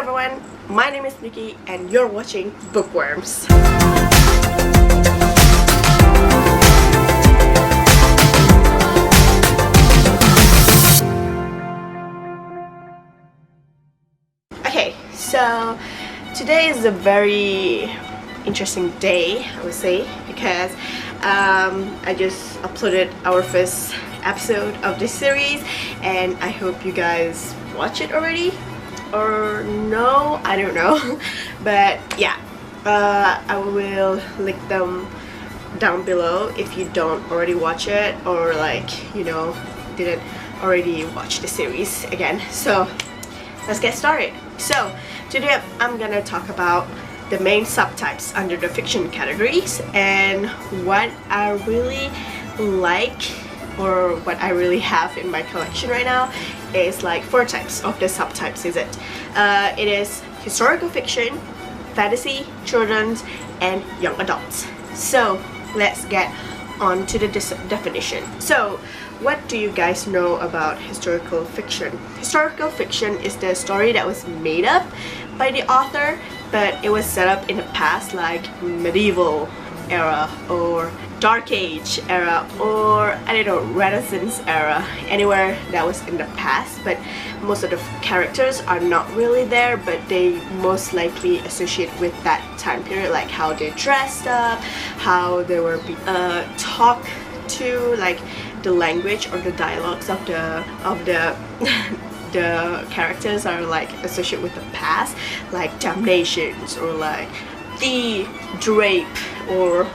everyone, my name is Nikki and you're watching Bookworms. Okay, so today is a very interesting day, I would say, because I just uploaded our first episode of this series and I hope you guys watch it already. Or no, I don't know. But yeah, I will link them down below if you don't already watch it, or didn't already watch the series again. So let's get started. So today I'm gonna talk about the main subtypes under the fiction categories, and what I really like, or what I really have in my collection right now, is like 4 types of the subtypes. It is historical fiction, fantasy, children's, and young adults. So let's get on to the definition. So what do you guys know about historical fiction? Historical fiction is the story that was made up by the author, but it was set up in the past, like medieval era or Dark Age era, or I don't know, Renaissance era, anywhere that was in the past. But most of the characters are not really there, but they most likely associate with that time period, like how they dressed up, how they were talked to, like the language or the dialogues of the the characters are like associated with the past, like damnations or like the drape, or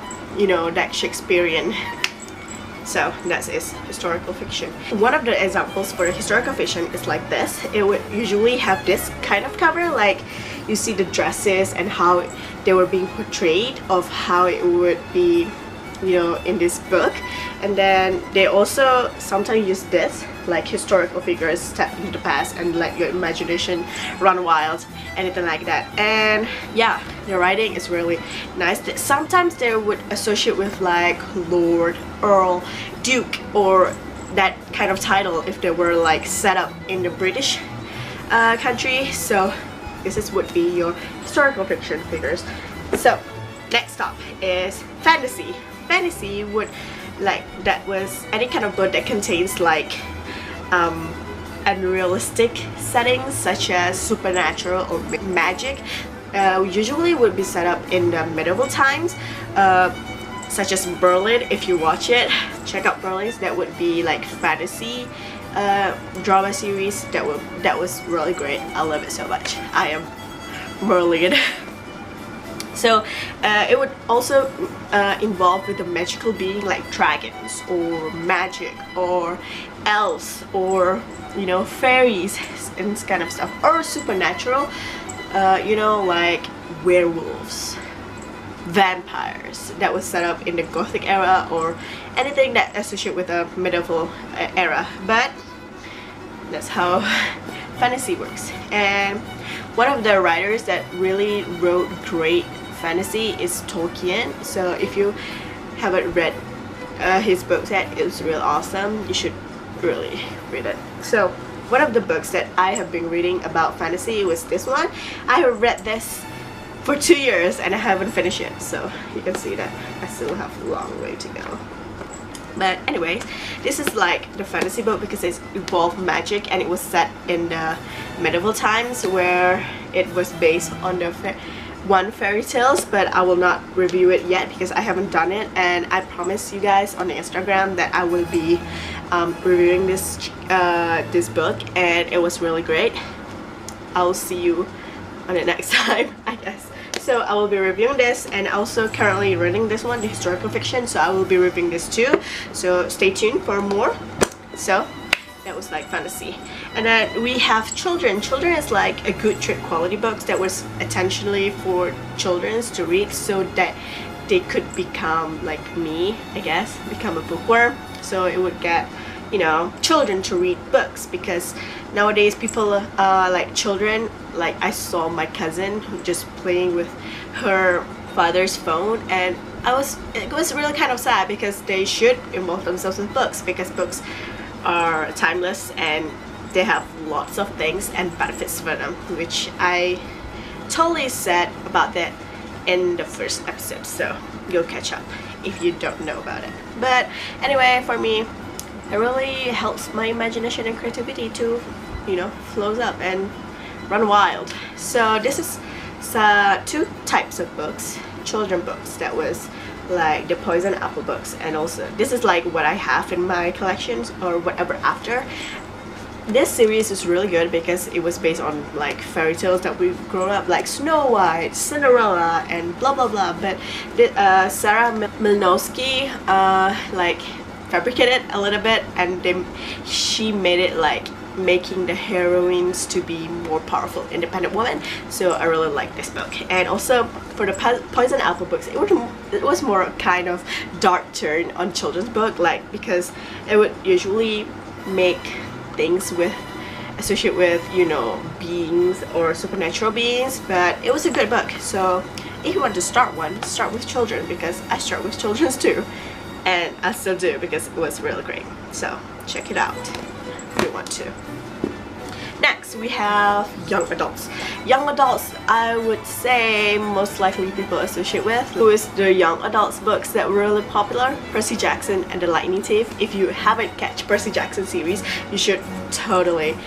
that Shakespearean. So that is historical fiction. One of the examples for the historical fiction is like this. It would usually have this kind of cover, like you see the dresses and how they were being portrayed, of how it would be in this book. And then they also sometimes use this, like historical figures step into the past and let your imagination run wild, anything like that. And yeah, the writing is really nice. Sometimes they would associate with like Lord, Earl, Duke, or that kind of title if they were like set up in the British country. So this would be your historical fiction figures. So next up is fantasy. Fantasy would that was any kind of book that contains like unrealistic settings such as supernatural or magic. Usually would be set up in the medieval times, such as Berlin. If you watch it, check out Berlin. That would be like fantasy drama series that was really great. I love it so much. I am Merlin. So it would also involve with the magical being, like dragons or magic or elves or fairies and this kind of stuff, or supernatural, like werewolves, vampires, that was set up in the Gothic era, or anything that associated with the medieval era. But that's how fantasy works. And one of the writers that really wrote great fantasy is Tolkien. So if you haven't read his books yet, it's real awesome. You should really read it. So one of the books that I have been reading about fantasy was this one. I have read this for 2 years and I haven't finished it, so you can see that I still have a long way to go. But anyway, this is like the fantasy book because it involved magic, and it was set in the medieval times, where it was based on the fairy tales. But I will not review it yet because I haven't done it, and I promise you guys on the Instagram that I will be reviewing this book, and it was really great. I'll see you on the next time, I guess. So I will be reviewing this, and also currently reading this one, the historical fiction, so I will be reviewing this too. So stay tuned for more. So that was like fantasy. And then we have children. Children is like a good trade quality books that was intentionally for children to read, so that they could become like me, I guess, become a bookworm. So it would get children to read books, because nowadays people like children, like I saw my cousin just playing with her father's phone, and it was really kind of sad, because they should involve themselves with books, because books are timeless and they have lots of things and benefits for them, which I totally said about that in the first episode, so go catch up if you don't know about it. But anyway, for me, it really helps my imagination and creativity to, you know, flows up and run wild. So this is two types of books, children books, that was like the poison apple books, and also this is like what I have in my collections or whatever after. This series is really good because it was based on like fairy tales that we've grown up, like Snow White, Cinderella, and blah blah blah. But Sarah Milnowski like fabricated a little bit, and then she made it like making the heroines to be more powerful, independent women. So I really like this book. And also for the Poison Apple books, it was more kind of dark turn on children's book, like because it would usually make things associate with, you know, beings or supernatural beings, but it was a good book. So if you want to start one, start with children, because I start with children's too, and I still do because it was really great. So check it out if you want to. Next we have young adults. Young adults, I would say most likely people associate with who is the young adults books that were really popular, Percy Jackson and the Lightning Thief. If you haven't catch Percy Jackson series, you should totally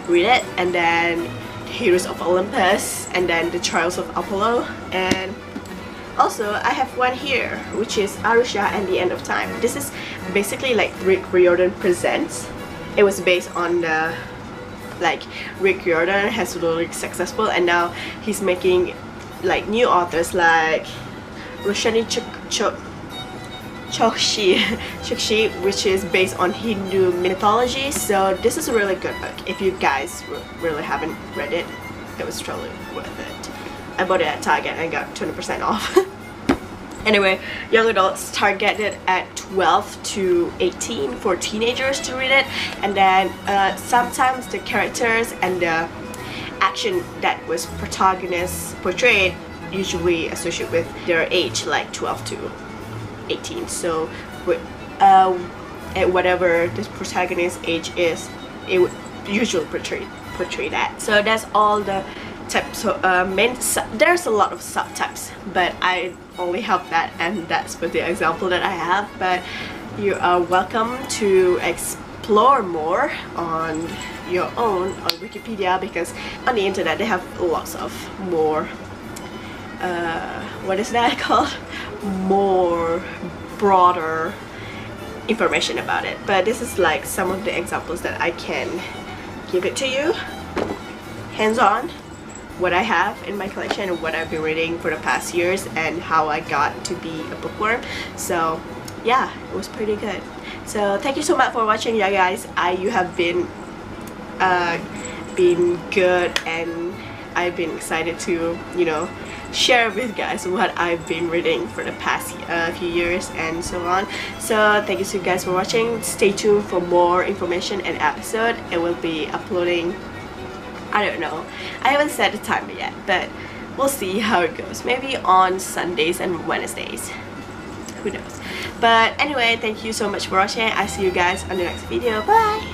read it. And then Heroes of Olympus, and then the Trials of Apollo. And also I have one here, which is Arusha and the End of Time. This is basically like Rick Riordan presents. It was based on the like Rick Riordan has really successful, and now he's making like new authors like Roshani Chokshi, which is based on Hindu mythology. So this is a really good book. If you guys really haven't read it, it was totally worth it. I bought it at Target and got 20% off. Anyway, young adults targeted at 12 to 18 for teenagers to read it. And then sometimes the characters and the action that was protagonists portrayed usually associate with their age, like 12 to 18. So at whatever this protagonist's age is, it would usually portray that. So that's all the types of there's a lot of subtypes, but I only have that, and that's for the example that I have. But you are welcome to explore more on your own on Wikipedia, because on the internet they have lots of more what is that called, more broader information about it. But this is like some of the examples that I can give it to you hands-on, what I have in my collection and what I've been reading for the past years, and how I got to be a bookworm. So yeah, it was pretty good. So thank you so much for watching, yeah guys. You have been good, and I've been excited to, you know, share with guys what I've been reading for the past few years and so on. So thank you so guys for watching. Stay tuned for more information and episode. It will be uploading, I don't know, I haven't set the timer yet, but we'll see how it goes. Maybe on Sundays and Wednesdays, who knows. But anyway, thank you so much for watching. I see you guys on the next video. Bye.